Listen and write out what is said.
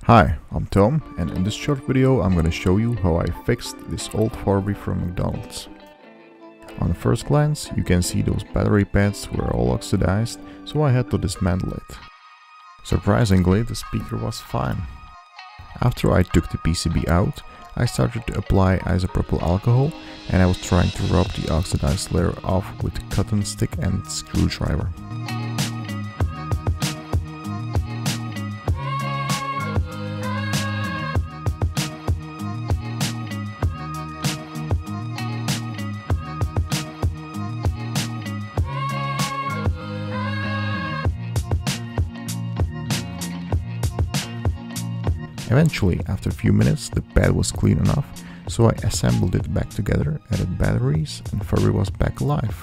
Hi, I'm Tom, and in this short video I'm gonna show you how I fixed this old Furby from McDonald's. On the first glance you can see those battery pads were all oxidized, so I had to dismantle it. Surprisingly, the speaker was fine. After I took the PCB out, I started to apply isopropyl alcohol and I was trying to rub the oxidized layer off with a cotton stick and screwdriver. Eventually, after a few minutes, the pad was clean enough, so I assembled it back together, added batteries, and Furby was back alive.